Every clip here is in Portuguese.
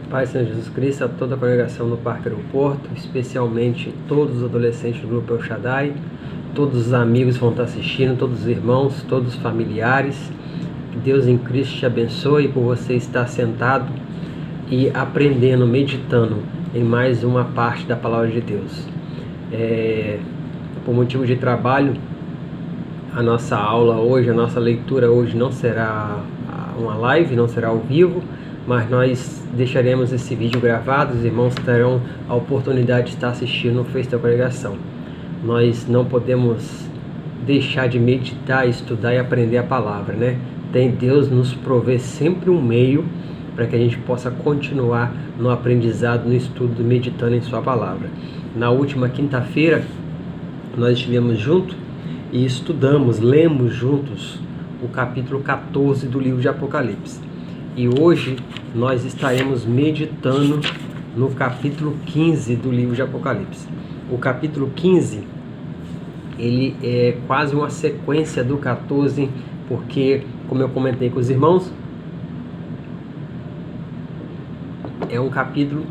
Pai Senhor Jesus Cristo, a toda a congregação no Parque Aeroporto, especialmente todos os adolescentes do Grupo El Shaddai, todos os amigos que vão estar assistindo, todos os irmãos, todos os familiares. Que Deus em Cristo te abençoe por você estar sentado e aprendendo, meditando em mais uma parte da Palavra de Deus. Por motivo de trabalho, a nossa aula hoje, a nossa leitura hoje não será uma live, não será ao vivo, mas nós deixaremos esse vídeo gravado, os irmãos terão a oportunidade de estar assistindo no Face da congregação. Nós não podemos deixar de meditar, estudar e aprender a palavra, né? Deus nos provê sempre um meio para que a gente possa continuar no aprendizado, no estudo, meditando em sua palavra. Na última quinta-feira, nós estivemos juntos e estudamos, lemos juntos o capítulo 14 do livro de Apocalipse. E hoje nós estaremos meditando no capítulo 15 do livro de Apocalipse. O capítulo 15, ele é quase uma sequência do 14, porque, como eu comentei com os irmãos, é um capítulo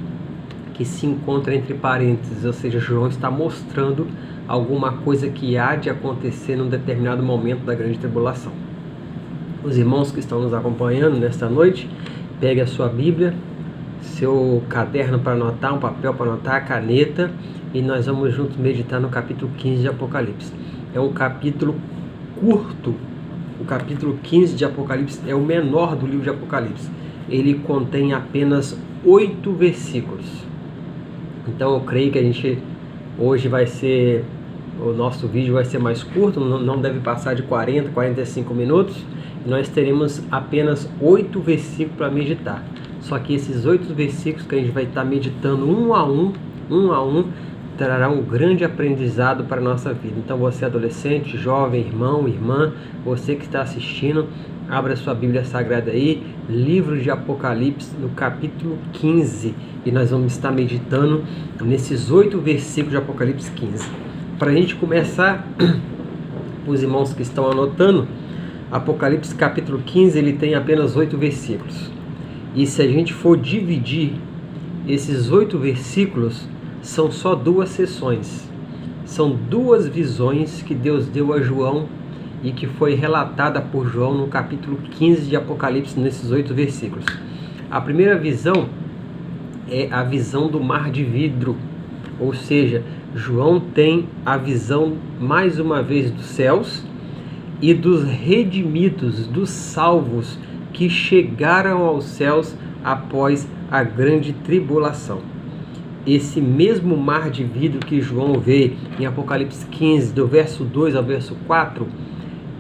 que se encontra entre parênteses, ou seja, João está mostrando alguma coisa que há de acontecer num determinado momento da grande tribulação. Os irmãos que estão nos acompanhando nesta noite, pegue a sua Bíblia, seu caderno para anotar, um papel para anotar, caneta, e nós vamos juntos meditar no capítulo 15 de Apocalipse. É um capítulo curto. O capítulo 15 de Apocalipse é o menor do livro de Apocalipse. Ele contém apenas 8 versículos. Então eu creio que hoje o nosso vídeo vai ser mais curto, não deve passar de 40, 45 minutos. Nós teremos apenas 8 versículos para meditar. Só que esses 8 versículos que a gente vai estar meditando um a um, trará um grande aprendizado para a nossa vida. Então você adolescente, jovem, irmão, irmã, você que está assistindo, abra sua Bíblia Sagrada aí, livro de Apocalipse, no capítulo 15. E nós vamos estar meditando nesses 8 versículos de Apocalipse 15. Para a gente começar, os irmãos que estão anotando, Apocalipse capítulo 15, ele tem apenas 8 versículos. E se a gente for dividir esses 8 versículos, são só 2 sessões. São 2 visões que Deus deu a João e que foi relatada por João no capítulo 15 de Apocalipse, nesses 8 versículos. A primeira visão é a visão do mar de vidro, ou seja, João tem a visão mais uma vez dos céus e dos redimidos, dos salvos que chegaram aos céus após a grande tribulação. Esse mesmo mar de vidro que João vê em Apocalipse 15, do verso 2 ao verso 4,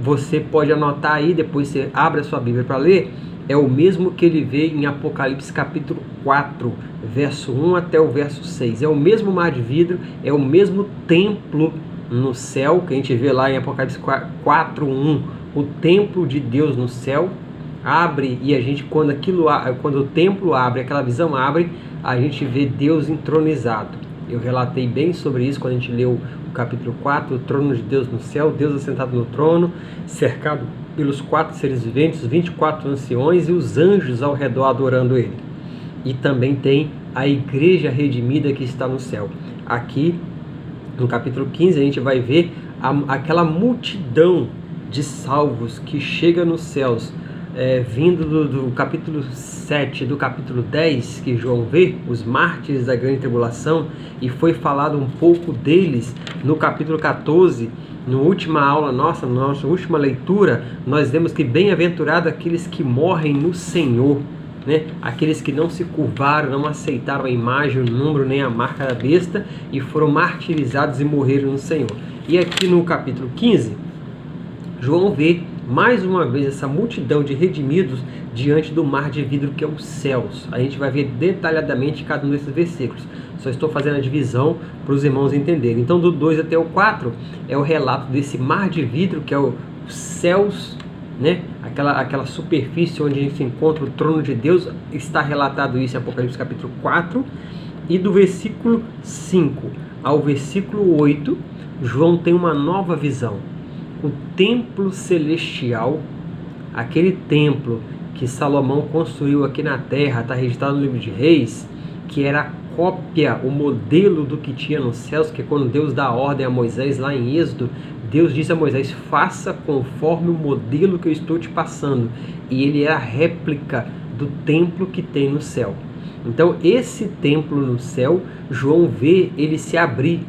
você pode anotar aí, depois você abre a sua Bíblia para ler, é o mesmo que ele vê em Apocalipse capítulo 4, verso 1 até o verso 6. É o mesmo mar de vidro, é o mesmo templo no céu, que a gente vê lá em Apocalipse 4:1, o templo de Deus no céu abre, e a gente, quando o templo abre, aquela visão abre, a gente vê Deus entronizado. Eu relatei bem sobre isso quando a gente leu o capítulo 4, o trono de Deus no céu, Deus assentado no trono, cercado pelos 4 seres viventes, 24 anciões e os anjos ao redor adorando ele. E também tem a igreja redimida que está no céu. Aqui no capítulo 15 a gente vai ver aquela multidão de salvos que chega nos céus, vindo do capítulo 7, do capítulo 10, que João vê, os mártires da grande tribulação, e foi falado um pouco deles no capítulo 14, na última aula nossa, na nossa última leitura, nós vemos que bem-aventurado aqueles que morrem no Senhor, né? Aqueles que não se curvaram, não aceitaram a imagem, o número, nem a marca da besta, e foram martirizados e morreram no Senhor. E aqui no capítulo 15, João vê mais uma vez essa multidão de redimidos diante do mar de vidro que é os céus. A gente vai ver detalhadamente cada um desses versículos. Só estou fazendo a divisão para os irmãos entenderem. Então do 2 até o 4 é o relato desse mar de vidro que é os céus, né? Aquela superfície onde a gente encontra o trono de Deus. Está relatado isso em Apocalipse capítulo 4. E do versículo 5 ao versículo 8, João tem uma nova visão. O templo celestial, aquele templo que Salomão construiu aqui na terra, está registrado no livro de Reis, que era a cópia, o modelo do que tinha nos céus, que quando Deus dá ordem a Moisés lá em Êxodo, Deus diz a Moisés: faça conforme o modelo que eu estou te passando. E ele é a réplica do templo que tem no céu. Então esse templo no céu, João vê ele se abrir.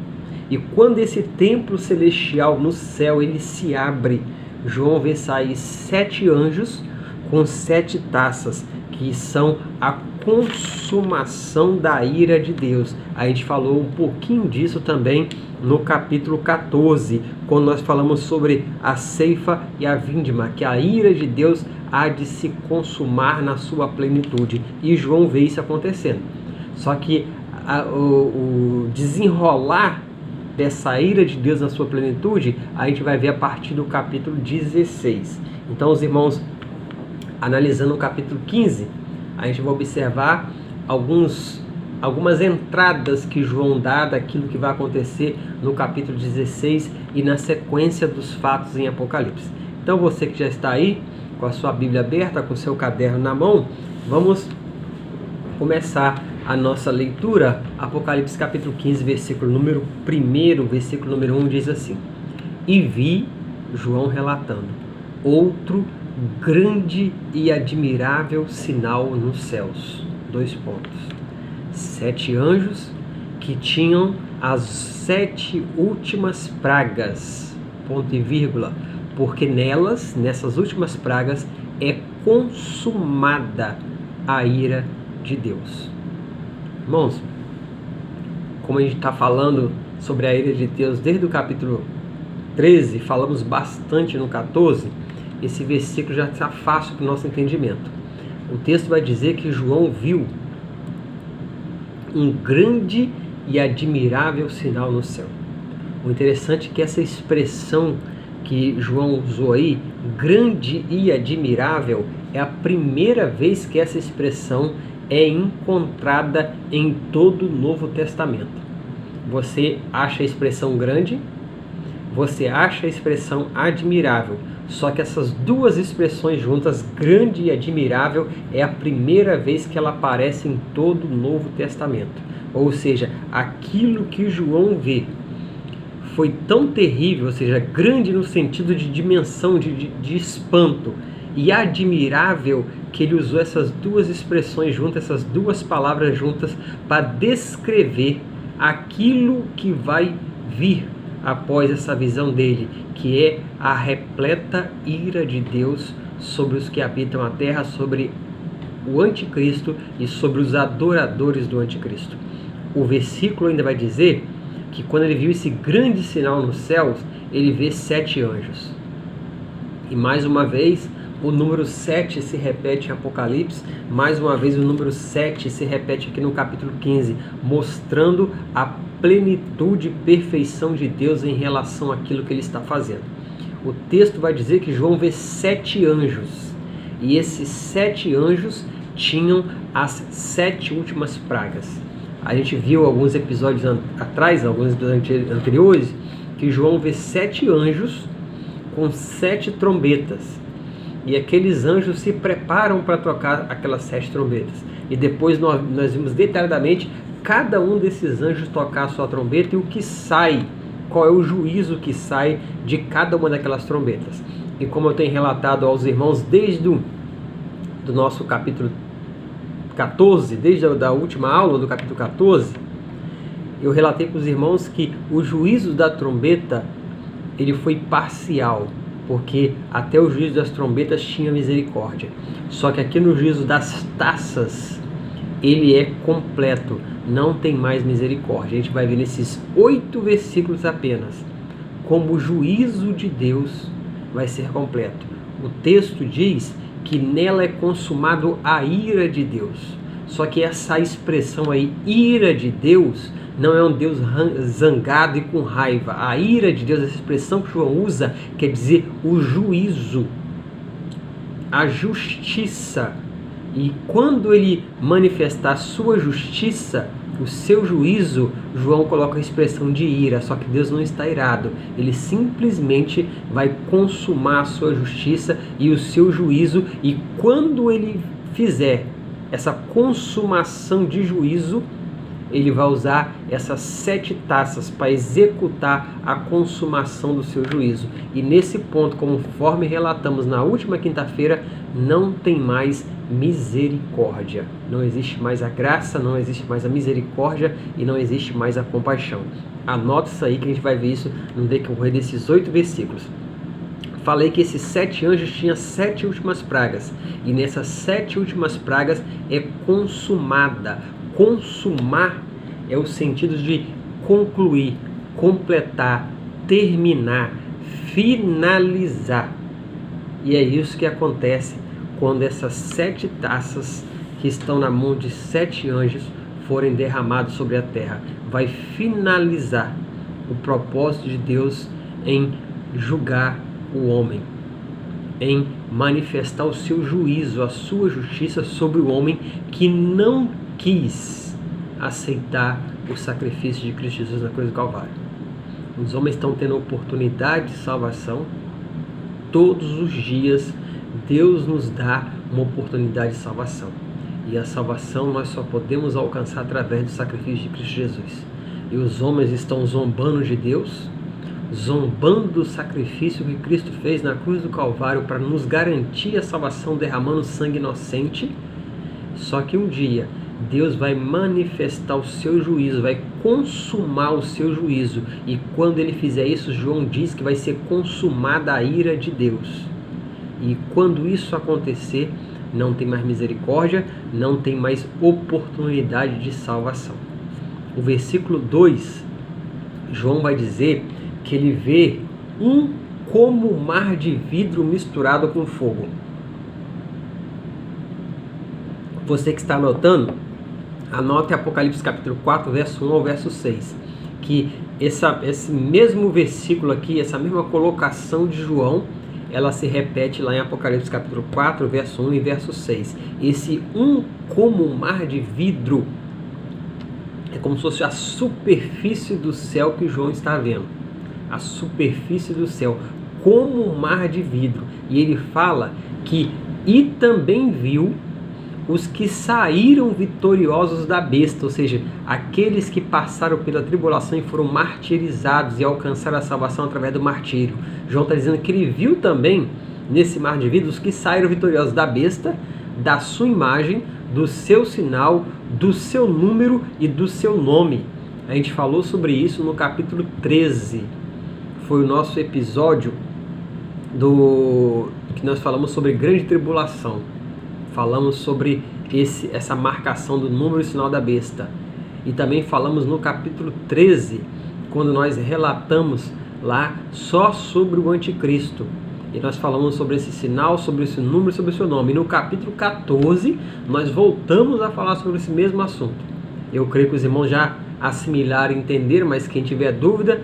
E quando esse templo celestial no céu ele se abre, João vê sair 7 anjos com 7 taças, que são a consumação da ira de Deus. A gente falou um pouquinho disso também no capítulo 14, quando nós falamos sobre a ceifa e a vindima, que a ira de Deus há de se consumar na sua plenitude. E João vê isso acontecendo. Só que o desenrolar dessa ira de Deus na sua plenitude, a gente vai ver a partir do capítulo 16. Então, os irmãos, analisando o capítulo 15, a gente vai observar algumas entradas que João dá daquilo que vai acontecer no capítulo 16 e na sequência dos fatos em Apocalipse. Então, você que já está aí com a sua Bíblia aberta, com o seu caderno na mão, vamos começar a nossa leitura. Apocalipse capítulo 15, versículo número 1, versículo número 1 diz assim: e vi, João relatando, outro grande e admirável sinal nos céus. 2 pontos. 7 anjos que tinham as 7 últimas pragas, ponto e vírgula, porque nessas últimas pragas, é consumada a ira de Deus. Irmãos, como a gente está falando sobre a ira de Deus desde o capítulo 13, falamos bastante no 14, esse versículo já está fácil para o nosso entendimento. O texto vai dizer que João viu um grande e admirável sinal no céu. O interessante é que essa expressão que João usou aí, grande e admirável, é a primeira vez que essa expressão é encontrada em todo o Novo Testamento. Você acha a expressão grande, você acha a expressão admirável, só que essas duas expressões juntas, grande e admirável, é a primeira vez que ela aparece em todo o Novo Testamento. Ou seja, aquilo que João vê foi tão terrível, ou seja, grande no sentido de dimensão, de espanto, e admirável, que ele usou essas duas expressões juntas, essas duas palavras juntas, para descrever aquilo que vai vir após essa visão dele, que é a repleta ira de Deus sobre os que habitam a terra, sobre o anticristo e sobre os adoradores do anticristo. O versículo ainda vai dizer que quando ele viu esse grande sinal nos céus, ele vê 7 anjos. E mais uma vez, o número 7 se repete em Apocalipse, mais uma vez o número 7 se repete aqui no capítulo 15, mostrando a plenitude e perfeição de Deus em relação àquilo que ele está fazendo. O texto vai dizer que João vê 7 anjos, e esses 7 anjos tinham as 7 últimas pragas. A gente viu alguns episódios atrás, alguns episódios anteriores, que João vê 7 anjos com 7 trombetas. E aqueles anjos se preparam para tocar aquelas 7 trombetas. E depois nós vimos detalhadamente cada um desses anjos tocar a sua trombeta e o que sai, qual é o juízo que sai de cada uma daquelas trombetas. E como eu tenho relatado aos irmãos desde do nosso capítulo 14, desde a última aula do capítulo 14, eu relatei para os irmãos que o juízo da trombeta ele foi parcial, porque até o juízo das trombetas tinha misericórdia. Só que aqui no juízo das taças, ele é completo, não tem mais misericórdia. A gente vai ver nesses 8 versículos apenas como o juízo de Deus vai ser completo. O texto diz que nela é consumado a ira de Deus. Só que essa expressão aí, ira de Deus, não é um Deus zangado e com raiva. A ira de Deus, essa expressão que João usa, quer dizer o juízo, a justiça. E quando ele manifestar a sua justiça, O seu juízo, João coloca a expressão de ira, só que Deus não está irado. Ele simplesmente vai consumar a sua justiça e o seu juízo, e quando ele fizer essa consumação de juízo, ele vai usar essas 7 taças para executar a consumação do seu juízo. E nesse ponto, conforme relatamos na última quinta-feira, não tem mais misericórdia. Não existe mais a graça, não existe mais a misericórdia e não existe mais a compaixão. Anota isso aí que a gente vai ver isso no decorrer desses 8 versículos. Falei que esses 7 anjos tinham 7 últimas pragas. E nessas 7 últimas pragas é consumada. Consumar é o sentido de concluir, completar, terminar, finalizar. E é isso que acontece quando essas 7 taças que estão na mão de 7 anjos forem derramadas sobre a terra. Vai finalizar o propósito de Deus em julgar o homem, em manifestar o seu juízo, a sua justiça sobre o homem que não quis aceitar o sacrifício de Cristo Jesus na cruz do Calvário. Os homens estão tendo oportunidade de salvação. Todos os dias Deus nos dá uma oportunidade de salvação. E a salvação nós só podemos alcançar através do sacrifício de Cristo Jesus. E os homens estão zombando de Deus, zombando do sacrifício que Cristo fez na cruz do Calvário para nos garantir a salvação, derramando sangue inocente. Só que um dia Deus vai manifestar o seu juízo, vai consumar o seu juízo. E quando ele fizer isso, João diz que vai ser consumada a ira de Deus. E quando isso acontecer, não tem mais misericórdia, não tem mais oportunidade de salvação. O versículo 2, João vai dizer que ele vê como um mar de vidro misturado com fogo. Você que está anotando, anote Apocalipse capítulo 4, verso 1 ao verso 6. Que esse mesmo versículo aqui, essa mesma colocação de João, ela se repete lá em Apocalipse capítulo 4, verso 1 e verso 6. Esse como um mar de vidro é como se fosse a superfície do céu que João está vendo. A superfície do céu, como um mar de vidro. E ele fala que e também viu os que saíram vitoriosos da besta, ou seja, aqueles que passaram pela tribulação e foram martirizados e alcançaram a salvação através do martírio. João está dizendo que ele viu também, nesse mar de vidro, os que saíram vitoriosos da besta, da sua imagem, do seu sinal, do seu número e do seu nome. A gente falou sobre isso no capítulo 13. Foi o nosso episódio que nós falamos sobre grande tribulação. Falamos sobre essa marcação do número e sinal da besta. E também falamos no capítulo 13, quando nós relatamos lá só sobre o anticristo. E nós falamos sobre esse sinal, sobre esse número e sobre o seu nome. E no capítulo 14, nós voltamos a falar sobre esse mesmo assunto. Eu creio que os irmãos já assimilaram e entenderam, mas quem tiver dúvida,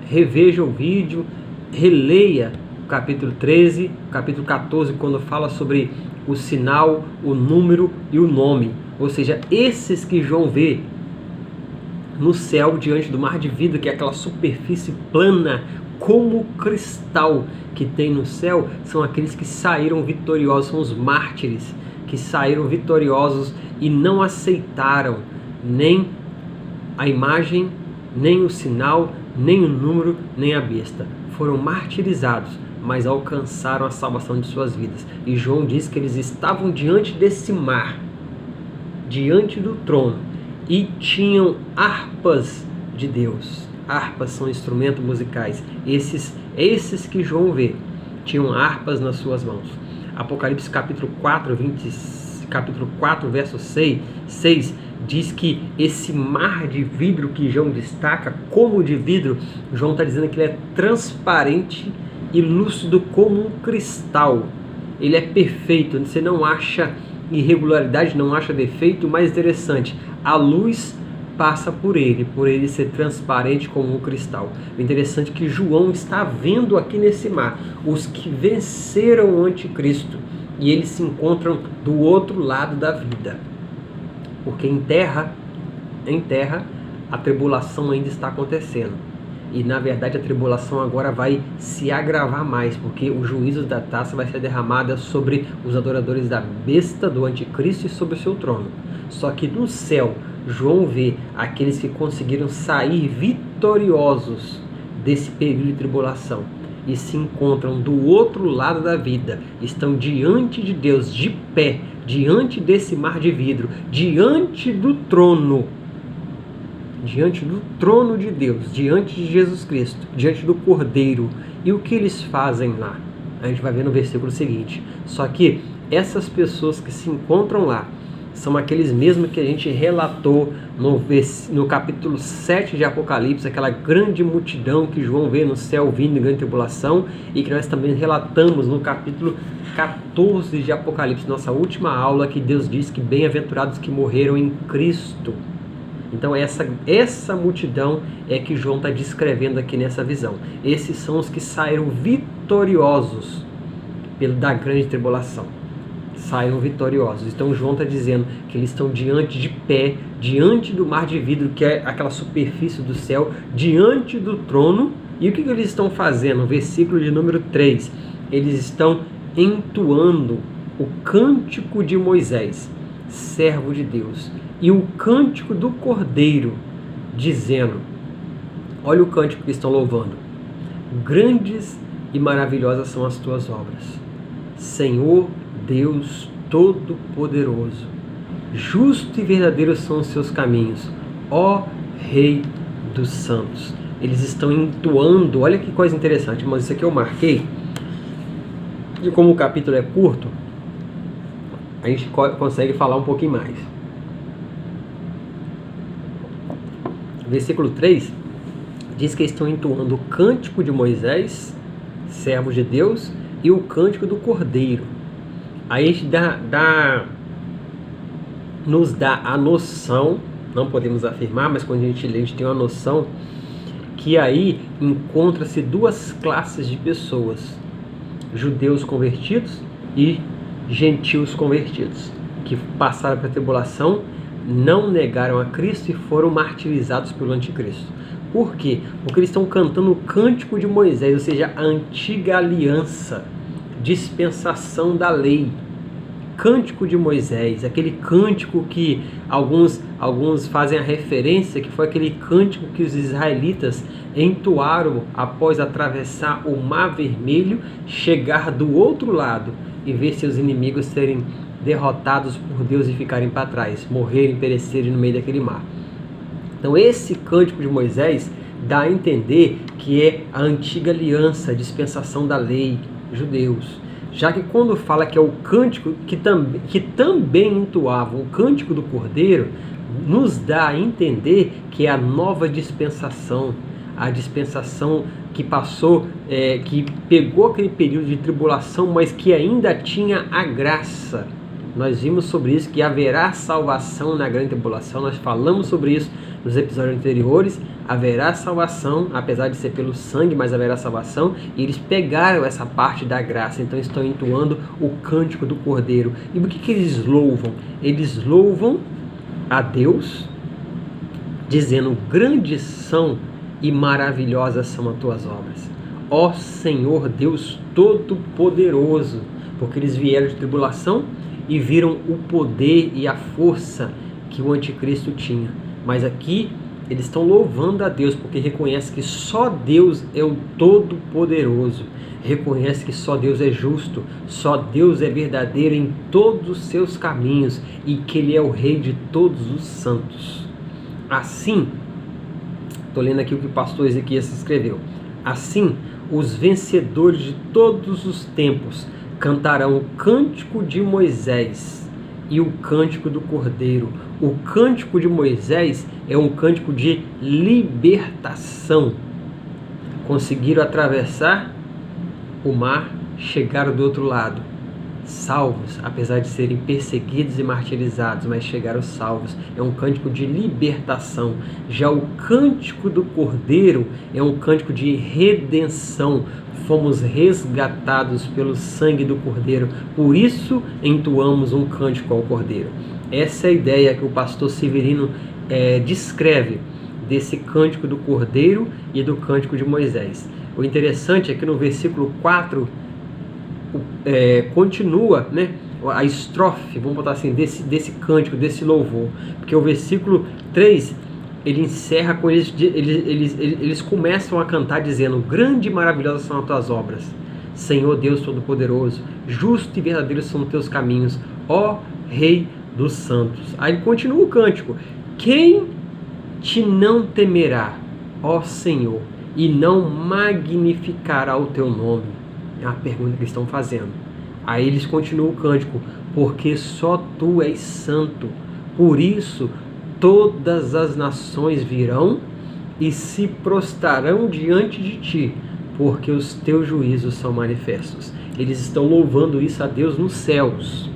reveja o vídeo, releia o capítulo 13, o capítulo 14, quando fala sobre o sinal, o número e o nome. Ou seja, esses que João vê no céu diante do mar de vidro, que é aquela superfície plana como cristal que tem no céu, são aqueles que saíram vitoriosos, são os mártires que saíram vitoriosos e não aceitaram nem a imagem, nem o sinal, nem o número, nem a besta. Foram martirizados, mas alcançaram a salvação de suas vidas. E João diz que eles estavam diante desse mar, diante do trono, e tinham harpas de Deus. Harpas são instrumentos musicais. Esses que João vê, tinham harpas nas suas mãos. Apocalipse capítulo 4, verso 6 diz que esse mar de vidro que João destaca, como de vidro, João está dizendo que ele é transparente e lúcido como um cristal. Ele é perfeito, você não acha irregularidade, não acha defeito. O mais interessante, a luz passa por ele ser transparente como um cristal. O interessante é que João está vendo aqui nesse mar os que venceram o anticristo, e eles se encontram do outro lado da vida, porque em terra em terra, a tribulação ainda está acontecendo. E na verdade a tribulação agora vai se agravar mais, porque o juízo da taça vai ser derramada sobre os adoradores da besta, do anticristo, e sobre o seu trono. Só que no céu, João vê aqueles que conseguiram sair vitoriosos desse período de tribulação e se encontram do outro lado da vida, estão diante de Deus, de pé, diante desse mar de vidro, diante do trono de Deus, diante de Jesus Cristo, diante do Cordeiro. E o que eles fazem lá? A gente vai ver no versículo seguinte. Só que essas pessoas que se encontram lá são aqueles mesmos que a gente relatou no capítulo 7 de Apocalipse, aquela grande multidão que João vê no céu vindo em grande tribulação, e que nós também relatamos no capítulo 14 de Apocalipse, nossa última aula, que Deus diz que bem-aventurados que morreram em Cristo. Então essa multidão é que João está descrevendo aqui nessa visão. Esses são os que saíram vitoriosos da grande tribulação. Saíram vitoriosos. Então João está dizendo que eles estão diante de pé, diante do mar de vidro, que é aquela superfície do céu, diante do trono. E o que eles estão fazendo? No versículo de número 3, eles estão entoando o cântico de Moisés, servo de Deus, e o cântico do Cordeiro, dizendo, olha o cântico que estão louvando: grandes e maravilhosas são as tuas obras, Senhor Deus Todo-Poderoso, justo e verdadeiro são os seus caminhos, ó Rei dos Santos. Eles estão entoando, olha que coisa interessante, mas isso aqui eu marquei, e como o capítulo é curto, a gente consegue falar um pouquinho mais. Versículo 3 diz que estão entoando o cântico de Moisés, servo de Deus, e o cântico do Cordeiro. Aí a gente nos dá a noção, não podemos afirmar, mas quando a gente lê, a gente tem uma noção que aí encontra-se duas classes de pessoas: judeus convertidos e gentios convertidos, que passaram pela tribulação, não negaram a Cristo e foram martirizados pelo anticristo. Por quê? Porque eles estão cantando o cântico de Moisés, ou seja, a antiga aliança, dispensação da lei. Cântico de Moisés, aquele cântico que alguns fazem a referência, que foi aquele cântico que os israelitas entoaram após atravessar o Mar Vermelho, chegar do outro lado e ver seus inimigos serem derrotados por Deus e ficarem para trás, morrerem, perecerem no meio daquele mar. Então esse cântico de Moisés dá a entender que é a antiga aliança, a dispensação da lei, judeus. Já que quando fala que é o cântico que também entoavam o cântico do Cordeiro, nos dá a entender que é a nova dispensação, a dispensação que passou, que pegou aquele período de tribulação, mas que ainda tinha a graça. Nós vimos sobre isso, que haverá salvação na grande tribulação, nós falamos sobre isso nos episódios anteriores. Haverá salvação, apesar de ser pelo sangue, mas haverá salvação, e eles pegaram essa parte da graça, então estão entoando o cântico do Cordeiro. E o que eles louvam? Eles louvam a Deus, dizendo: grandes são e maravilhosas são as tuas obras, ó Senhor Deus Todo-Poderoso, porque eles vieram de tribulação e viram o poder e a força que o anticristo tinha. Mas aqui eles estão louvando a Deus, porque reconhece que só Deus é o Todo-Poderoso, reconhece que só Deus é justo, só Deus é verdadeiro em todos os seus caminhos e que Ele é o Rei de todos os santos. Assim, estou lendo aqui o que o pastor Ezequias escreveu: assim, os vencedores de todos os tempos cantarão o cântico de Moisés e o cântico do Cordeiro. O cântico de Moisés é um cântico de libertação. Conseguiram atravessar o mar, chegaram do outro lado, salvos, apesar de serem perseguidos e martirizados, mas chegaram salvos. É um cântico de libertação. Já o cântico do Cordeiro é um cântico de redenção. Fomos resgatados pelo sangue do Cordeiro, por isso entoamos um cântico ao Cordeiro. Essa é a ideia que o pastor Severino descreve desse cântico do Cordeiro e do cântico de Moisés. O interessante é que no versículo 4 continua, né, a estrofe, vamos botar assim, desse cântico, desse louvor, porque o versículo 3 ele encerra com eles começam a cantar dizendo: grande e maravilhosas são as tuas obras, Senhor Deus Todo-Poderoso, justo e verdadeiro são os teus caminhos, ó Rei dos santos. Aí continua o cântico: quem te não temerá, ó Senhor, e não magnificará o teu nome? É a pergunta que estão fazendo. Aí eles continuam o cântico: porque só tu és santo, por isso todas as nações virão e se prostrarão diante de ti, porque os teus juízos são manifestos. Eles estão louvando isso a Deus nos céus.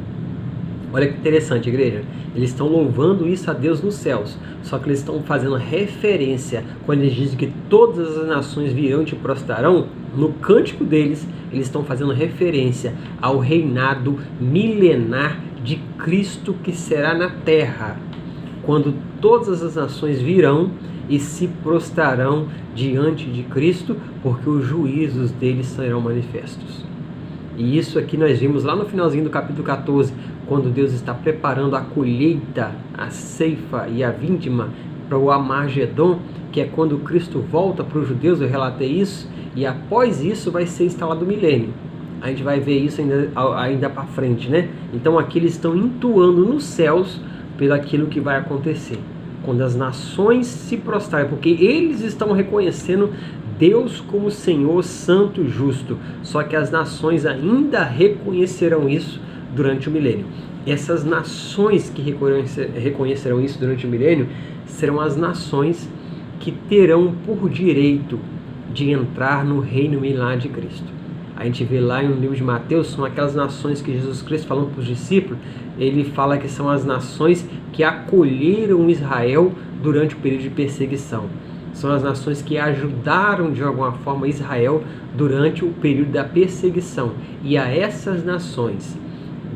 Olha que interessante, igreja. Eles estão louvando isso a Deus nos céus. Só que eles estão fazendo referência, quando eles dizem que todas as nações virão e te prostrarão, no cântico deles, eles estão fazendo referência ao reinado milenar de Cristo que será na terra, quando todas as nações virão e se prostrarão diante de Cristo, porque os juízos deles serão manifestos. E isso aqui nós vimos lá no finalzinho do capítulo 14, quando Deus está preparando a colheita, a ceifa e a vindima para o Armagedon, que é quando Cristo volta para os judeus. Eu relatei isso, e após isso vai ser instalado o milênio. A gente vai ver isso ainda para frente, né? Então aqui eles estão entoando nos céus pelo aquilo que vai acontecer quando as nações se prostrarem, porque eles estão reconhecendo Deus como Senhor santo e justo, só que as nações ainda reconhecerão isso durante o milênio. Essas nações que reconhecerão isso durante o milênio serão as nações que terão por direito de entrar no reino milenar de Cristo. A gente vê lá no livro de Mateus, são aquelas nações que Jesus Cristo falando para os discípulos, ele fala que são as nações que acolheram Israel durante o período de perseguição. São as nações que ajudaram de alguma forma Israel durante o período da perseguição. E a essas nações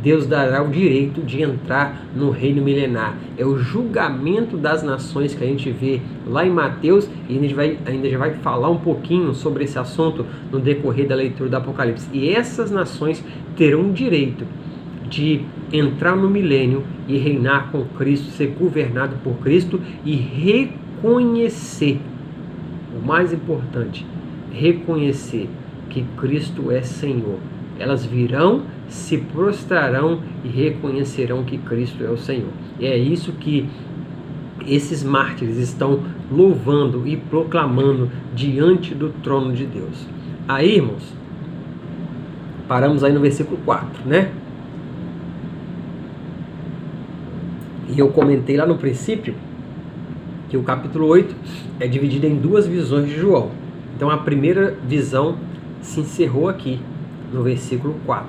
Deus dará o direito de entrar no reino milenar. É o julgamento das nações que a gente vê lá em Mateus, e a gente ainda já vai falar um pouquinho sobre esse assunto no decorrer da leitura do Apocalipse. E essas nações terão o direito de entrar no milênio e reinar com Cristo, ser governado por Cristo e reconhecer, o mais importante, reconhecer que Cristo é Senhor. Elas virão, se prostrarão e reconhecerão que Cristo é o Senhor. E é isso que esses mártires estão louvando e proclamando diante do trono de Deus. Aí, irmãos, paramos aí no versículo 4, né? E eu comentei lá no princípio que o capítulo 8 é dividido em duas visões de João. Então a primeira visão se encerrou aqui, no versículo 4.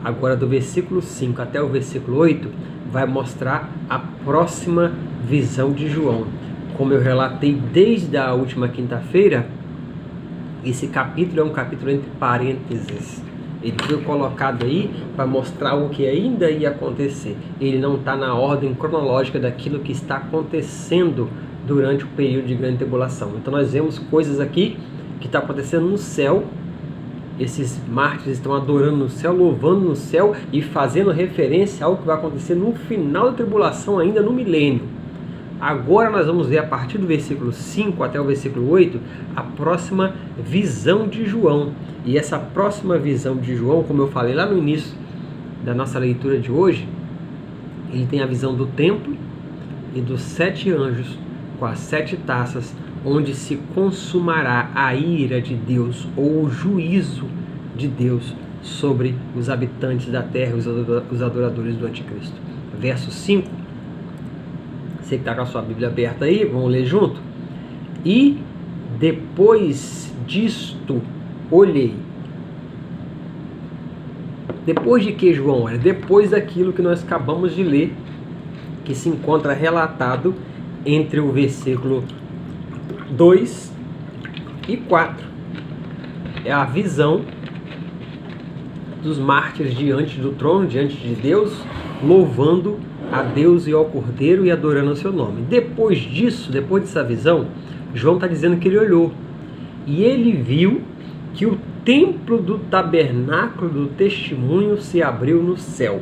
Agora do versículo 5 até o versículo 8 vai mostrar a próxima visão de João. Como eu relatei desde a última quinta-feira, esse capítulo é um capítulo entre parênteses. Ele foi colocado aí para mostrar o que ainda ia acontecer. Ele não está na ordem cronológica daquilo que está acontecendo durante o período de grande tribulação. Então nós vemos coisas aqui que está acontecendo no céu. Esses mártires estão adorando no céu, louvando no céu e fazendo referência ao que vai acontecer no final da tribulação, ainda no milênio. Agora nós vamos ver a partir do versículo 5 até o versículo 8 a próxima visão de João. E essa próxima visão de João, como eu falei lá no início da nossa leitura de hoje, ele tem a visão do templo e dos 7 anjos com as 7 taças, onde se consumará a ira de Deus ou o juízo de Deus sobre os habitantes da terra, os adoradores do anticristo. Verso 5, você que está com a sua Bíblia aberta aí, vamos ler junto? E depois disto olhei. Depois de que, João? É depois daquilo que nós acabamos de ler, que se encontra relatado entre o versículo 2 e 4. É a visão dos mártires diante do trono, diante de Deus, louvando a Deus e ao Cordeiro e adorando o seu nome. Depois disso, depois dessa visão, João está dizendo que ele olhou e ele viu que o templo do tabernáculo do testemunho se abriu no céu.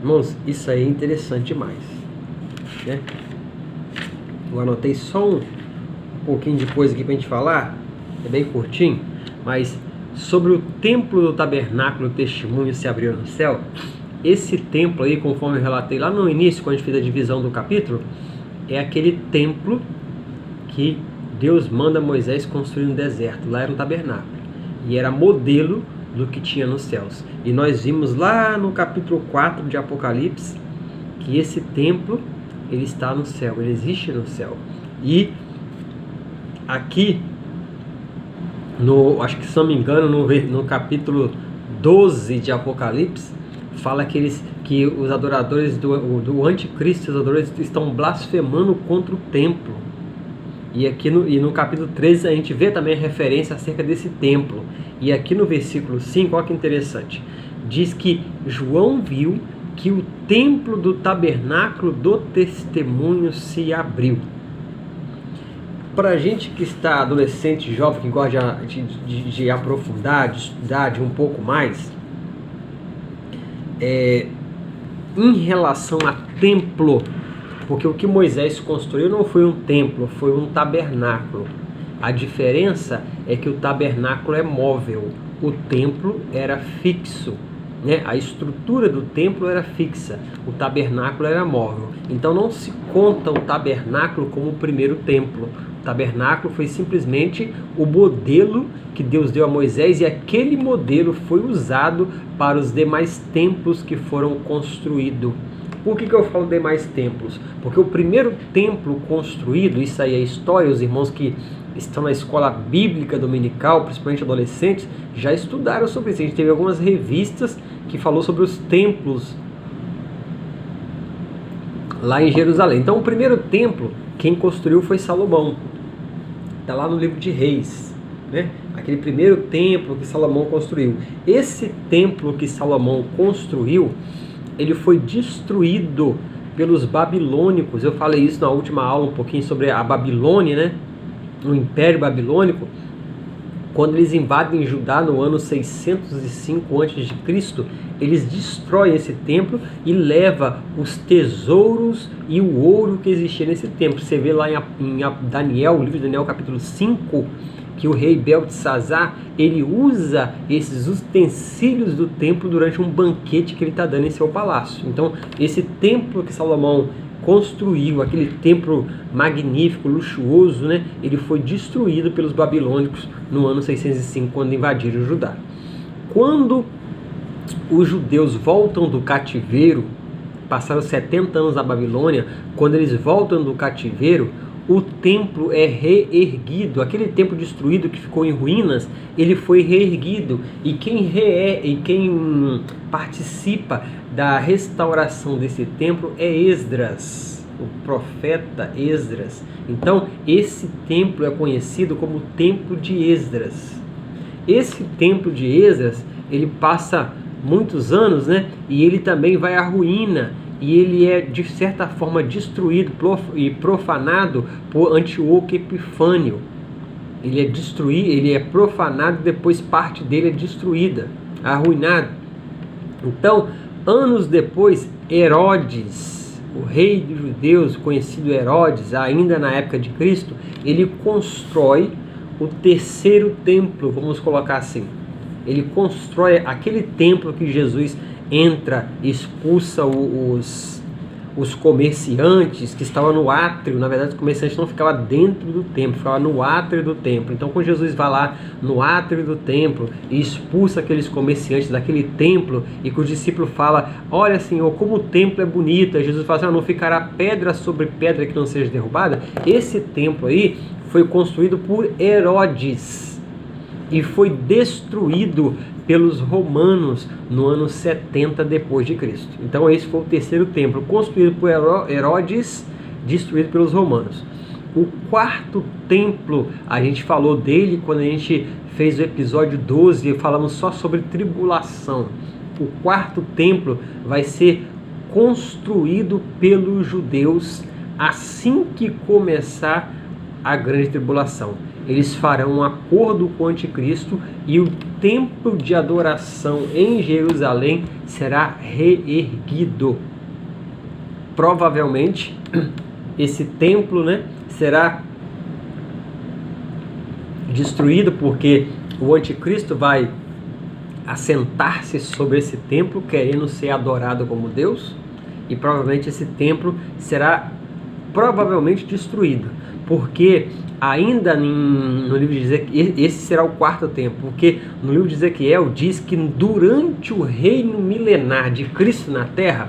Irmãos, isso aí é interessante demais, né? Eu anotei só um pouquinho de coisa aqui para a gente falar, é bem curtinho, mas sobre o templo do tabernáculo do testemunho se abriu no céu. Esse templo aí, conforme eu relatei lá no início, quando a gente fez a divisão do capítulo, é aquele templo que Deus manda Moisés construir no deserto. Lá era um tabernáculo e era modelo do que tinha nos céus. E nós vimos lá no capítulo 4 de Apocalipse que esse templo, ele está no céu, ele existe no céu. E aqui, acho que se não me engano, no capítulo 12 de Apocalipse, fala que os adoradores do anticristo, os adoradores estão blasfemando contra o templo. E aqui no capítulo 13 a gente vê também a referência acerca desse templo. E aqui no versículo 5, olha que interessante, diz que João viu que o templo do tabernáculo do testemunho se Para a gente que está adolescente, jovem, que gosta de aprofundar, de estudar de um pouco mais, em relação a templo, porque o que Moisés construiu não foi um templo, foi um tabernáculo. A diferença é que o tabernáculo é móvel, o templo era fixo, né? A estrutura do templo era fixa, o tabernáculo era móvel. Então não se conta o tabernáculo como o primeiro templo. O tabernáculo foi simplesmente o modelo que Deus deu a Moisés, e aquele modelo foi usado para os demais templos que foram construídos. Por que eu falo demais templos? Porque o primeiro templo construído, isso aí é história, os irmãos que estão na escola bíblica dominical, principalmente adolescentes, já estudaram sobre isso. A gente teve algumas revistas que falou sobre os templos lá em Jerusalém. Então o primeiro templo, quem construiu foi Salomão. Está lá no livro de Reis, né? Aquele primeiro templo que Salomão construiu. Esse templo que Salomão construiu, ele foi destruído pelos babilônicos. Eu falei isso na última aula um pouquinho sobre a Babilônia, né? O Império Babilônico. Quando eles invadem Judá no ano 605 a.C., eles destroem esse templo e levam os tesouros e o ouro que existia nesse templo. Você vê lá em Daniel, o livro de Daniel, capítulo 5, que o rei Beltesazar, ele usa esses utensílios do templo durante um banquete que ele está dando em seu palácio. Então, esse templo que Salomão construiu, aquele templo magnífico, luxuoso, né? Ele foi destruído pelos babilônicos no ano 605, quando invadiram Judá. Quando os judeus voltam do cativeiro, passaram 70 anos na Babilônia, quando eles voltam do cativeiro, o templo é reerguido. Aquele templo destruído que ficou em ruínas, ele foi reerguido. E quem participa da restauração desse templo é Esdras, o profeta Esdras. Então, esse templo é conhecido como o Templo de Esdras. Esse templo de Esdras, ele passa muitos anos, né? E ele também vai à ruína. E ele é, de certa forma, destruído e profanado por Antíoco Epifânio. Ele é destruído, ele é profanado, depois parte dele é destruída, arruinada. Então, anos depois, Herodes, o rei dos judeus, conhecido Herodes, ainda na época de Cristo, ele constrói o terceiro templo, vamos colocar assim. Ele constrói aquele templo que Jesus entra, expulsa os comerciantes que estavam no átrio. Na verdade, os comerciantes não ficavam dentro do templo, ficavam no átrio do templo. Então, quando Jesus vai lá no átrio do templo e expulsa aqueles comerciantes daquele templo, e que os discípulos falam: olha, Senhor, como o templo é bonito. E Jesus fala assim: não ficará pedra sobre pedra que não seja derrubada. Esse templo aí foi construído por Herodes e foi destruído pelos romanos no ano 70 depois de Cristo. Então esse foi o terceiro templo, construído por Herodes, destruído pelos romanos. O quarto templo, a gente falou dele quando a gente fez o episódio 12, falamos só sobre tribulação. O quarto templo vai ser construído pelos judeus assim que começar a grande tribulação. Eles farão um acordo com o anticristo e o templo de adoração em Jerusalém será reerguido. Provavelmente esse templo, será destruído, porque o anticristo vai assentar-se sobre esse templo querendo ser adorado como Deus, e provavelmente esse templo será provavelmente destruído, porque ainda no livro de Ezequiel, esse será o quarto templo, porque no livro de Ezequiel diz que durante o reino milenar de Cristo na terra,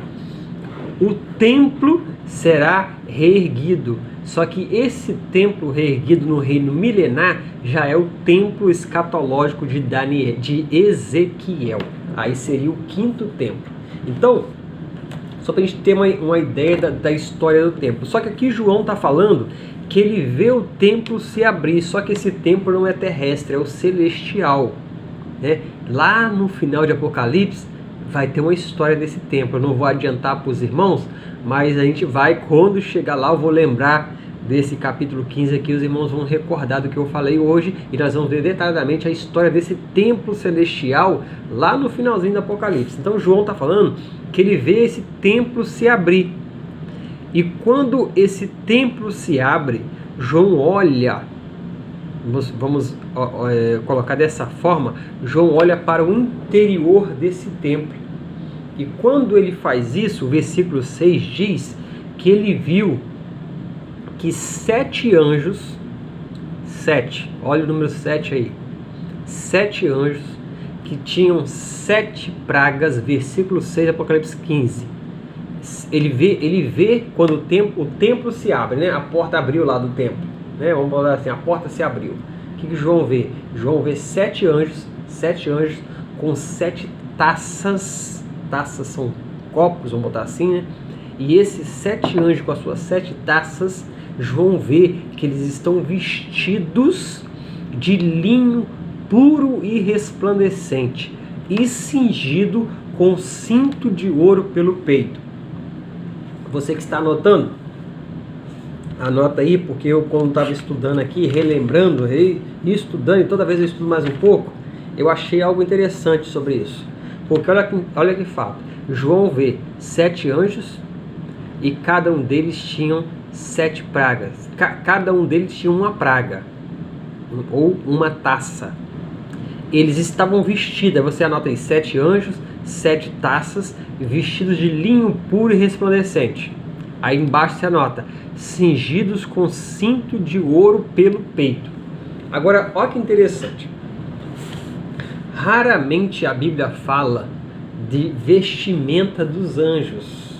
o templo será reerguido. Só que esse templo reerguido no reino milenar já é o templo escatológico de Ezequiel. Aí seria o quinto templo. Então, só para a gente ter uma ideia da história do templo. Só que aqui João está falando que ele vê o templo se abrir, só que esse templo não é terrestre, é o celestial. Lá no final de Apocalipse vai ter uma história desse templo. Eu não vou adiantar para os irmãos, mas a gente vai, quando chegar lá, eu vou lembrar desse capítulo 15 aqui, os irmãos vão recordar do que eu falei hoje, e nós vamos ver detalhadamente a história desse templo celestial lá no finalzinho do Apocalipse. Então João está falando que ele vê esse templo se abrir, e quando esse templo se abre, João olha, vamos colocar dessa forma, João olha para o interior desse templo, e quando ele faz isso, o versículo 6 diz que ele viu que 7 anjos, olha o número 7 aí, 7 anjos que tinham 7 pragas, versículo 6, Apocalipse 15. Ele vê quando o templo se abre, a porta abriu lá do templo, vamos falar assim, a porta se abriu. O que João vê? João vê 7 anjos com 7 taças são copos, vamos botar assim, e esses 7 anjos com as suas 7 taças, João vê que eles estão vestidos de linho puro e resplandecente e cingido com cinto de ouro pelo peito. Você que está anotando, anota aí, porque eu, quando estava estudando aqui, relembrando e estudando, e toda vez eu estudo mais um pouco, eu achei algo interessante sobre isso. Porque olha que fato, João vê 7 anjos e cada um deles tinham 7 pragas. Cada um deles tinha uma praga ou uma taça. Eles estavam vestidos, você anota aí, 7 anjos, 7 taças, vestidos de linho puro e resplandecente. Aí embaixo você anota, cingidos com cinto de ouro pelo peito. Agora, olha que interessante. Raramente a Bíblia fala de vestimenta dos anjos,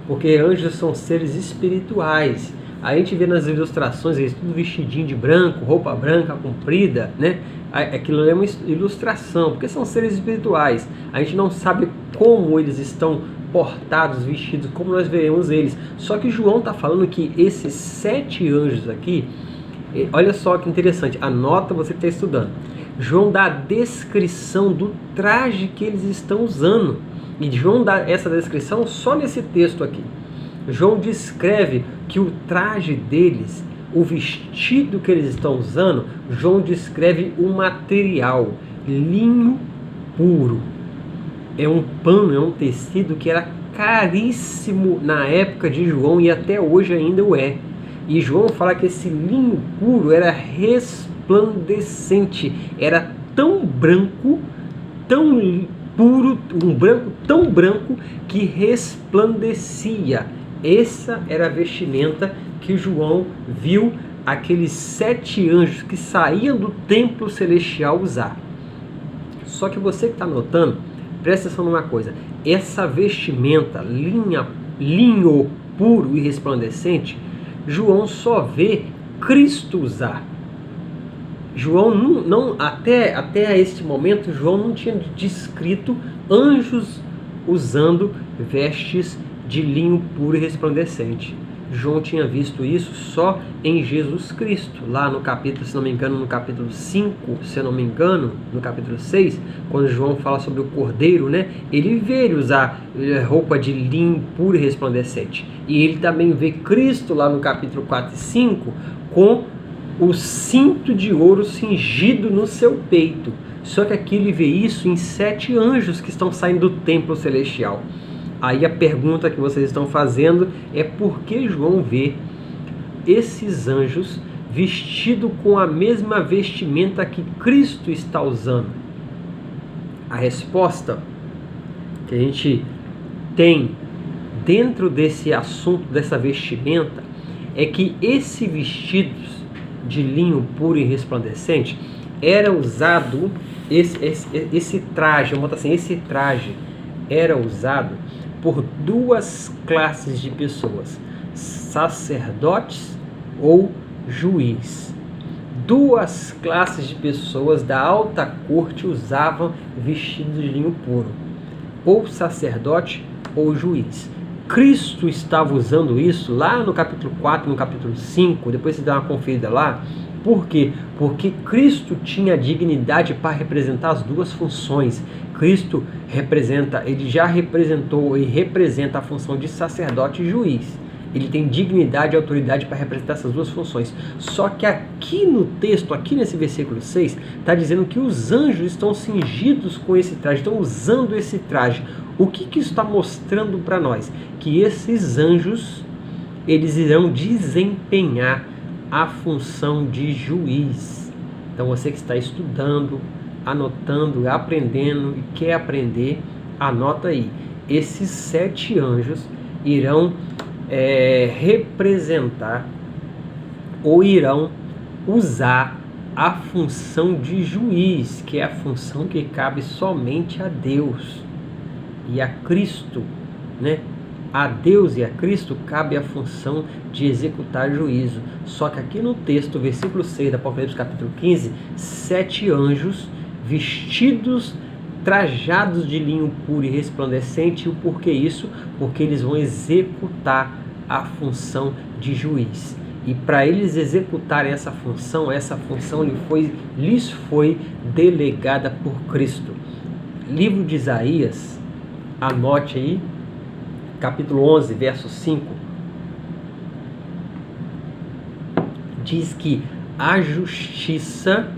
porque anjos são seres espirituais. A gente vê nas ilustrações eles tudo vestidinho de branco, roupa branca comprida, Aquilo é uma ilustração, porque são seres espirituais. A gente não sabe como eles estão portados, vestidos, como nós veremos eles. Só que João está falando que esses 7 anjos aqui, olha só que interessante, anota você que está estudando. João dá a descrição do traje que eles estão usando. E João dá essa descrição só nesse texto aqui. João descreve que o traje deles, o vestido que eles estão usando, João descreve o material, linho puro. É um pano, é um tecido que era caríssimo na época de João e até hoje ainda o é. E João fala que esse linho puro era resplandecente, era tão branco, tão puro, um branco tão branco que resplandecia. Essa era a vestimenta que João viu aqueles 7 anjos que saíam do templo celestial usar. Só que você que está notando, presta atenção numa coisa, essa vestimenta, linho puro e resplandecente, João só vê Cristo usar. João não até este momento, João não tinha descrito anjos usando vestes de linho puro e resplandecente. João tinha visto isso só em Jesus Cristo, lá no capítulo, se não me engano, no capítulo 5, se eu não me engano, no capítulo 6, quando João fala sobre o cordeiro, né? Ele vê ele usar roupa de linho puro e resplandecente. E ele também vê Cristo lá no capítulo 4 e 5 com o cinto de ouro cingido no seu peito. Só que aqui ele vê isso em 7 anjos que estão saindo do templo celestial. Aí a pergunta que vocês estão fazendo é por que João vê esses anjos vestidos com a mesma vestimenta que Cristo está usando? A resposta que a gente tem dentro desse assunto, dessa vestimenta, é que esse vestido de linho puro e resplandecente era usado, esse traje, vamos botar assim, esse traje era usado por 2 classes de pessoas: sacerdotes ou juiz. 2 classes de pessoas da alta corte usavam vestidos de linho puro, ou sacerdote ou juiz. Cristo estava usando isso lá no capítulo 4, no capítulo 5, depois você dá uma conferida lá. Por quê? Porque Cristo tinha dignidade para representar as 2 funções. Cristo representa, ele já representou e representa a função de sacerdote e juiz. Ele tem dignidade e autoridade para representar essas 2 funções. Só que aqui no texto, aqui nesse versículo 6, está dizendo que os anjos estão cingidos com esse traje, estão usando esse traje. O que isso está mostrando para nós? Que esses anjos, eles irão desempenhar a função de juiz. Então você que está estudando, anotando, aprendendo e quer aprender, anota aí. Esses 7 anjos irão representar ou irão usar a função de juiz, que é a função que cabe somente a Deus e a Cristo, né? A Deus e a Cristo cabe a função de executar juízo. Só que aqui no texto, versículo 6 da Apocalipse capítulo 15, 7 anjos vestidos, trajados de linho puro e resplandecente. E o porquê isso? Porque eles vão executar a função de juiz. E para eles executarem essa função lhes foi delegada por Cristo. Livro de Isaías, anote aí, capítulo 11, verso 5, diz que a justiça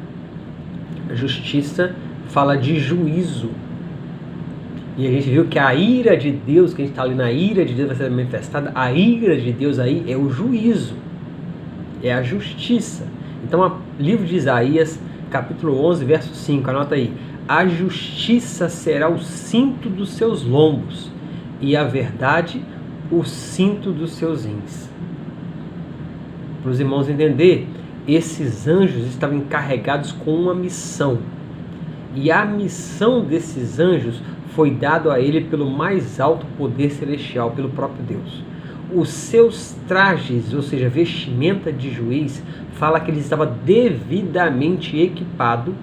fala de juízo. E a gente viu que a ira de Deus, que a gente está ali na ira de Deus vai ser manifestada, a ira de Deus aí é o juízo, é a justiça. Então, livro de Isaías, capítulo 11, verso 5, anota aí: a justiça será o cinto dos seus lombos, e a verdade o cinto dos seus rins. Para os irmãos entender, esses anjos estavam encarregados com uma missão. E a missão desses anjos foi dada a ele pelo mais alto poder celestial, pelo próprio Deus. Os seus trajes, ou seja, vestimenta de juiz, fala que ele estava devidamente equipado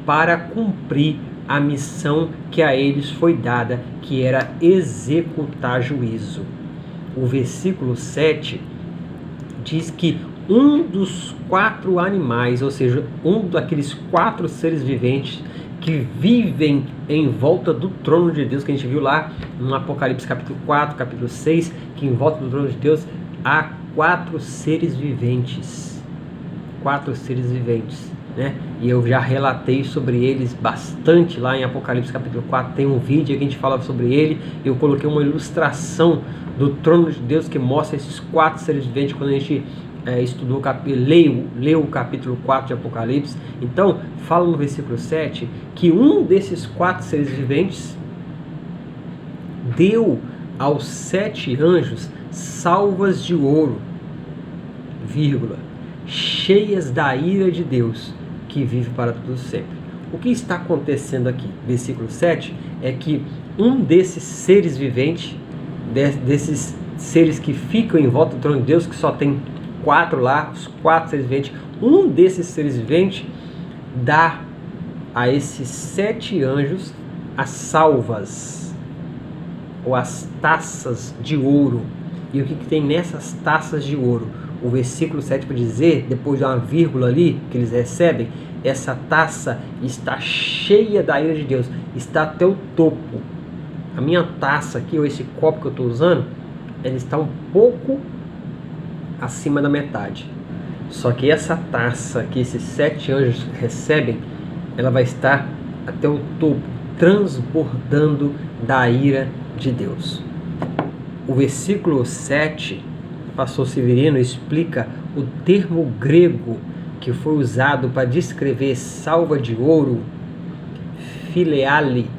para cumprir a missão que a eles foi dada, que era executar juízo. O versículo 7 diz que um dos 4 animais, ou seja, um daqueles 4 seres viventes que vivem em volta do trono de Deus, que a gente viu lá no Apocalipse capítulo 4, capítulo 6, que em volta do trono de Deus há 4 seres viventes. 4 seres viventes, né? E eu já relatei sobre eles bastante lá em Apocalipse capítulo 4, tem um vídeo que a gente fala sobre ele. Eu coloquei uma ilustração do trono de Deus que mostra esses 4 seres viventes quando a gente leu o capítulo 4 de Apocalipse. Então, fala no versículo 7 que um desses 4 seres viventes deu aos 7 anjos salvas de ouro, vírgula, cheias da ira de Deus, que vive para todo sempre. O que está acontecendo aqui? Versículo 7 é que um desses seres viventes, desses seres que ficam em volta do trono de Deus, que só tem 4 lá, os 4 seres viventes, um desses seres viventes dá a esses 7 anjos as salvas, ou as taças de ouro, E o que tem nessas taças de ouro? O versículo 7 para dizer, depois de uma vírgula ali que eles recebem, essa taça está cheia da ira de Deus, está até o topo. A minha taça aqui, ou esse copo que eu estou usando, ela está um pouco acima da metade. Só que essa taça que esses 7 anjos recebem, ela vai estar até o topo, transbordando da ira de Deus. O versículo 7, pastor Severino explica o termo grego que foi usado para descrever salva de ouro, phileale,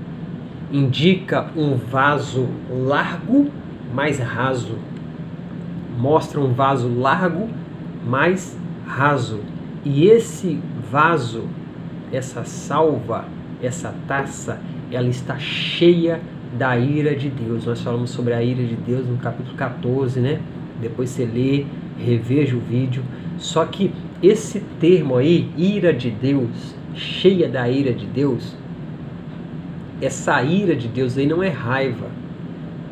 indica um vaso largo, mais raso. Mostra um vaso largo, mais raso. E esse vaso, essa salva, essa taça, ela está cheia da ira de Deus. Nós falamos sobre a ira de Deus no capítulo 14, né? Depois você lê, reveja o vídeo. Só que esse termo aí, ira de Deus, cheia da ira de Deus, essa ira de Deus aí não é raiva,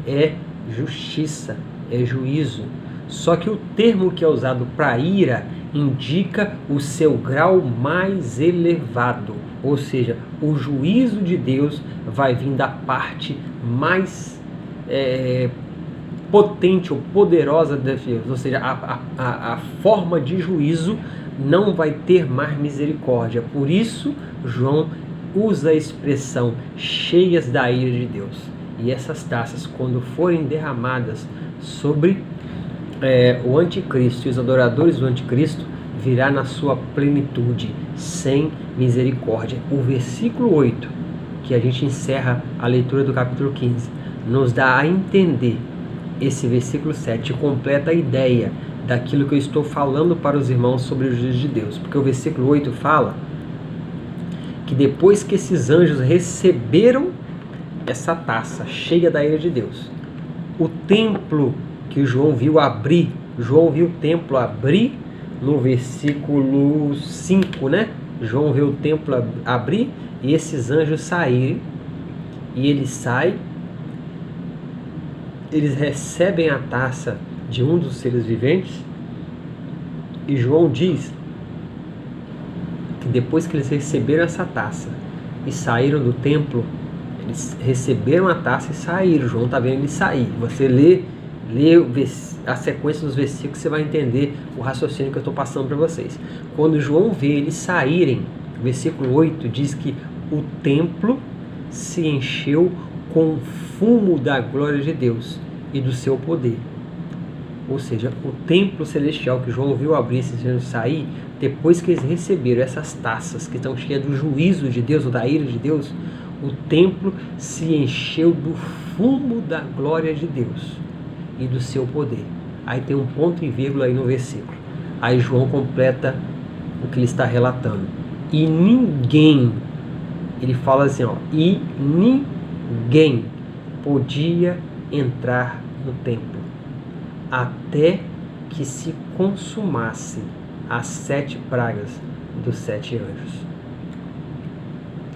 é justiça, é juízo. Só que o termo que é usado para ira indica o seu grau mais elevado, ou seja, o juízo de Deus vai vir da parte mais potente ou poderosa de Deus, ou seja, a forma de juízo não vai ter mais misericórdia. Por isso, João usa a expressão cheias da ira de Deus. E essas taças, quando forem derramadas sobre o anticristo e os adoradores do anticristo, virá na sua plenitude, sem misericórdia. O versículo 8, que a gente encerra a leitura do capítulo 15, nos dá a entender, esse versículo 7 completa a ideia daquilo que eu estou falando para os irmãos sobre o juízo de Deus. Porque o versículo 8 fala que depois que esses anjos receberam essa taça cheia da ira de Deus, o templo que João viu abrir, João viu o templo abrir no versículo 5, né? João viu o templo abrir e esses anjos saírem, e eles saem, eles recebem a taça de um dos seres viventes, e João diz que depois que eles receberam essa taça e saíram do templo, eles receberam a taça e saíram. João está vendo eles sair. Você lê a sequência dos versículos, você vai entender o raciocínio que eu estou passando para vocês. Quando João vê eles saírem, o versículo 8 diz que o templo se encheu com o fumo da glória de Deus e do seu poder. Ou seja, o templo celestial que João viu abrir esses anjos sair, depois que eles receberam essas taças que estão cheias do juízo de Deus ou da ira de Deus, o templo se encheu do fumo da glória de Deus e do seu poder. Aí tem um ponto e vírgula aí no versículo. Aí João completa o que ele está relatando. E ninguém, ele fala assim, e ninguém podia entrar no templo até que se consumasse as 7 pragas dos 7 anjos.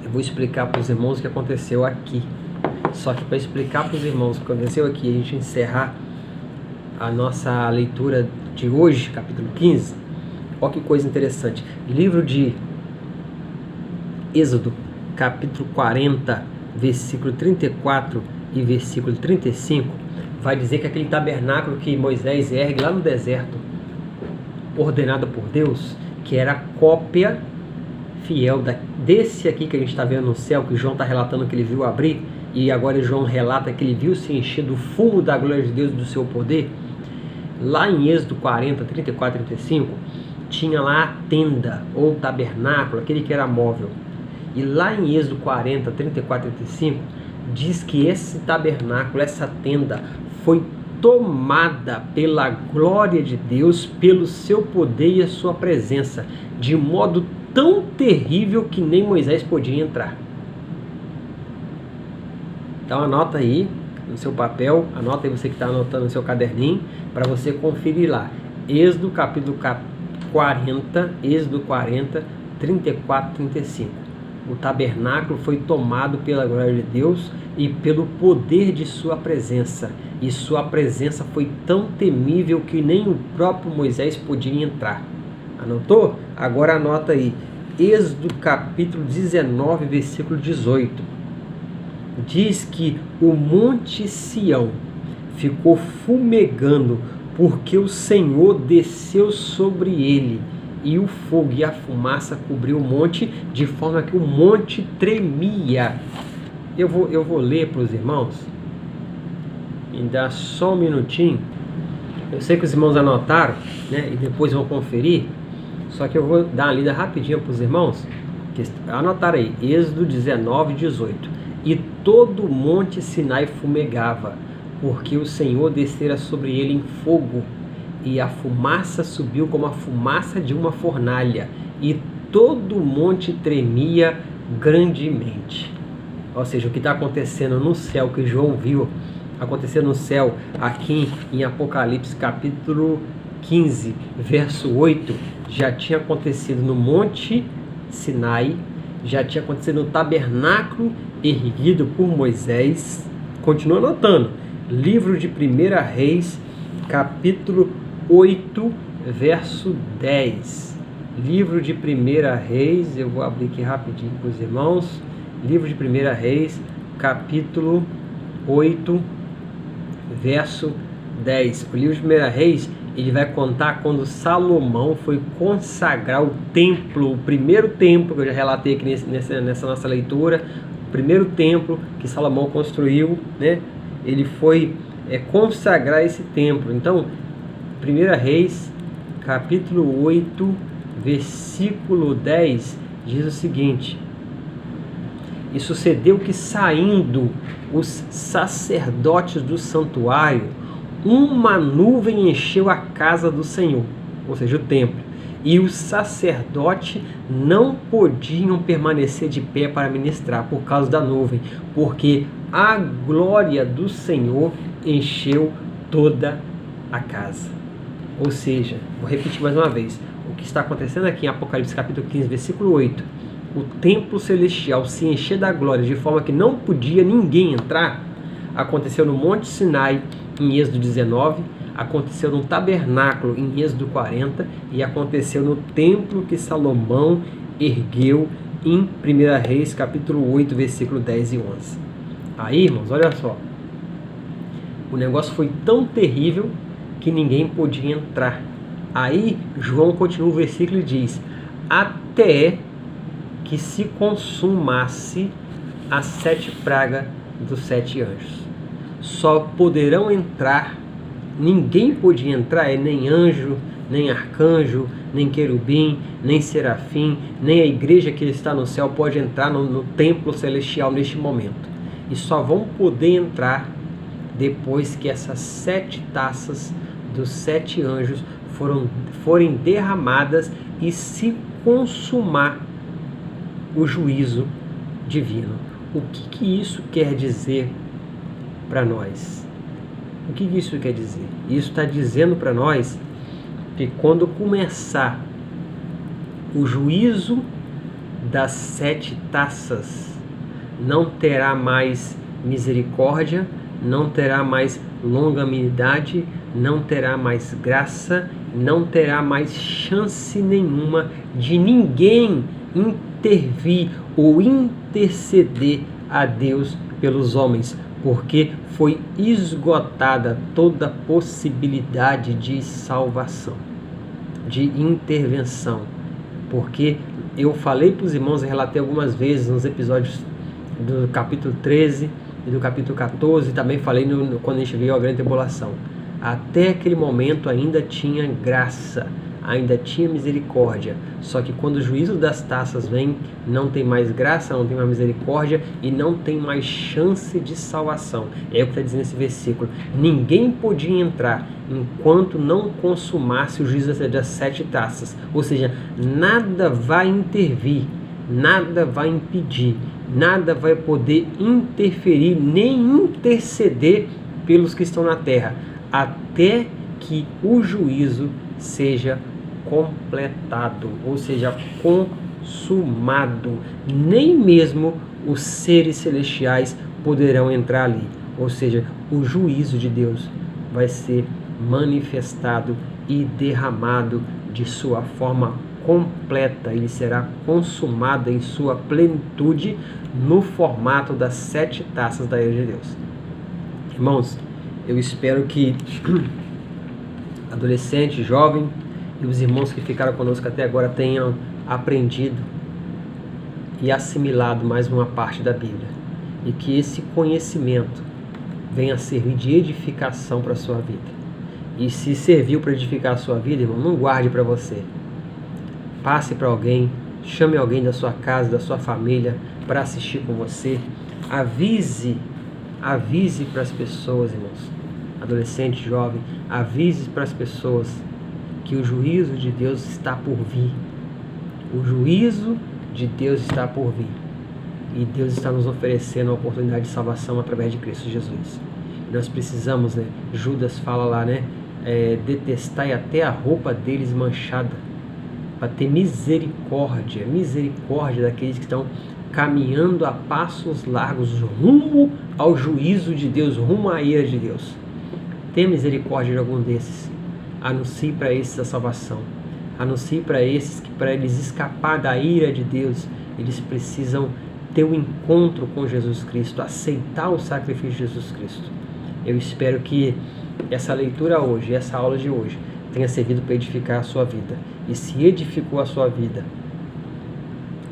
Eu vou explicar para os irmãos o que aconteceu aqui. Só que para explicar para os irmãos o que aconteceu aqui, a gente encerrar a nossa leitura de hoje, capítulo 15, olha que coisa interessante. Livro de Êxodo, capítulo 40, versículo 34 e versículo 35, vai dizer que aquele tabernáculo que Moisés ergue lá no deserto, ordenado por Deus, que era a cópia fiel desse aqui que a gente está vendo no céu, que João está relatando que ele viu abrir, e agora João relata que ele viu se encher do fumo da glória de Deus e do seu poder. Lá em Êxodo 40, 34 e 35, tinha lá a tenda, ou tabernáculo, aquele que era móvel. E lá em Êxodo 40, 34 e 35, diz que esse tabernáculo, essa tenda, foi tomada pela glória de Deus, pelo seu poder e a sua presença, de modo tão terrível que nem Moisés podia entrar. Então anota aí no seu papel, anota aí você que está anotando no seu caderninho, para você conferir lá. Êxodo capítulo 40, Êxodo 40, 34 e 35. O tabernáculo foi tomado pela glória de Deus e pelo poder de sua presença. E sua presença foi tão temível que nem o próprio Moisés podia entrar. Anotou? Agora anota aí. Êxodo capítulo 19, versículo 18. Diz que o monte Sião ficou fumegando porque o Senhor desceu sobre ele, e o fogo e a fumaça cobriu o monte, de forma que o monte tremia. Eu vou ler para os irmãos. Me dá só um minutinho. Eu sei que os irmãos anotaram, né? E depois vão conferir. Só que eu vou dar uma lida rapidinho para os irmãos. Anotaram aí, Êxodo 19, 18. E todo o monte Sinai fumegava, porque o Senhor descera sobre ele em fogo, e a fumaça subiu como a fumaça de uma fornalha, e todo o monte tremia grandemente. Ou seja, o que está acontecendo no céu, que João viu acontecer no céu, aqui em Apocalipse capítulo 15, verso 8, já tinha acontecido no monte Sinai, já tinha acontecido no tabernáculo erguido por Moisés. Continua anotando, livro de 1 Reis, capítulo 8, verso 10. Livro de 1 Reis, eu vou abrir aqui rapidinho para os irmãos. Livro de 1 Reis, capítulo 8, verso 10. O livro de 1 Reis, ele vai contar quando Salomão foi consagrar o templo, o primeiro templo, que eu já relatei aqui nessa nossa leitura, o primeiro templo que Salomão construiu, né? Ele foi consagrar esse templo. Então, 1 Reis, capítulo 8, versículo 10, diz o seguinte: E sucedeu que, saindo os sacerdotes do santuário, uma nuvem encheu a casa do Senhor, ou seja, o templo, e os sacerdotes não podiam permanecer de pé para ministrar por causa da nuvem, porque a glória do Senhor encheu toda a casa. Ou seja, vou repetir mais uma vez, o que está acontecendo aqui em Apocalipse capítulo 15, versículo 8, o templo celestial se encher da glória de forma que não podia ninguém entrar, aconteceu no Monte Sinai, em Êxodo 19, aconteceu no tabernáculo, em Êxodo 40, e aconteceu no templo que Salomão ergueu, em 1 Reis, capítulo 8, versículo 10 e 11. Aí, irmãos, olha só, o negócio foi tão terrível que ninguém podia entrar. Aí, João continua o versículo e diz: até que se consumasse as 7 pragas dos 7 anjos. Só poderão entrar, ninguém podia entrar, nem anjo, nem arcanjo, nem querubim, nem serafim, nem a igreja que está no céu pode entrar no templo celestial neste momento. E só vão poder entrar depois que essas 7 taças dos 7 anjos forem derramadas e se consumar o juízo divino. O que isso quer dizer para nós? O que isso quer dizer? Isso está dizendo para nós que quando começar o juízo das 7 taças, não terá mais misericórdia, não terá mais longanimidade, não terá mais graça, não terá mais chance nenhuma de ninguém intervir ou interceder a Deus pelos homens, porque foi esgotada toda possibilidade de salvação, de intervenção. Porque eu falei para os irmãos, eu relatei algumas vezes nos episódios do capítulo 13 e do capítulo 14, também falei quando a gente viu a grande tribulação. Até aquele momento ainda tinha graça, ainda tinha misericórdia, só que quando o juízo das taças vem, não tem mais graça, não tem mais misericórdia e não tem mais chance de salvação. É o que está dizendo esse versículo. Ninguém podia entrar enquanto não consumasse o juízo das 7 taças, ou seja, nada vai intervir, nada vai impedir, nada vai poder interferir nem interceder pelos que estão na terra, até que o juízo seja completado, ou seja, consumado. Nem mesmo os seres celestiais poderão entrar ali. Ou seja, o juízo de Deus vai ser manifestado e derramado de sua forma completa. Ele será consumado em sua plenitude no formato das 7 taças da ira de Deus. Irmãos, eu espero que adolescente, jovem e os irmãos que ficaram conosco até agora tenham aprendido e assimilado mais uma parte da Bíblia, e que esse conhecimento venha a servir de edificação para a sua vida. E se serviu para edificar a sua vida, irmão, não guarde para você. Passe para alguém, chame alguém da sua casa, da sua família para assistir com você. Avise para as pessoas, irmãos, adolescente, jovem, avise para as pessoas que o juízo de Deus está por vir. O juízo de Deus está por vir. E Deus está nos oferecendo a oportunidade de salvação através de Cristo Jesus. Nós precisamos, né? Judas fala lá, né? Detestai até a roupa deles manchada, para ter misericórdia daqueles que estão caminhando a passos largos rumo ao juízo de Deus, rumo à ira de Deus. Tenha misericórdia de algum desses. Anuncie para esses a salvação. Anuncie para esses que, para eles escapar da ira de Deus, eles precisam ter um encontro com Jesus Cristo, aceitar o sacrifício de Jesus Cristo. Eu espero que essa leitura hoje, essa aula de hoje, tenha servido para edificar a sua vida. E se edificou a sua vida,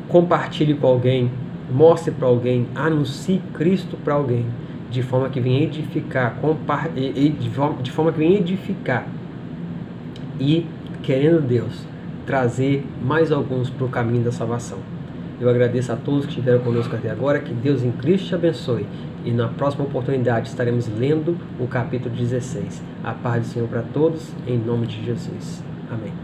compartilhe com alguém, mostre para alguém, anuncie Cristo para alguém, de forma que venha edificar, de forma que venha edificar e, querendo Deus, trazer mais alguns para o caminho da salvação. Eu agradeço a todos que estiveram conosco até agora, que Deus em Cristo te abençoe. E na próxima oportunidade estaremos lendo o capítulo 16. A paz do Senhor para todos, em nome de Jesus. Amém.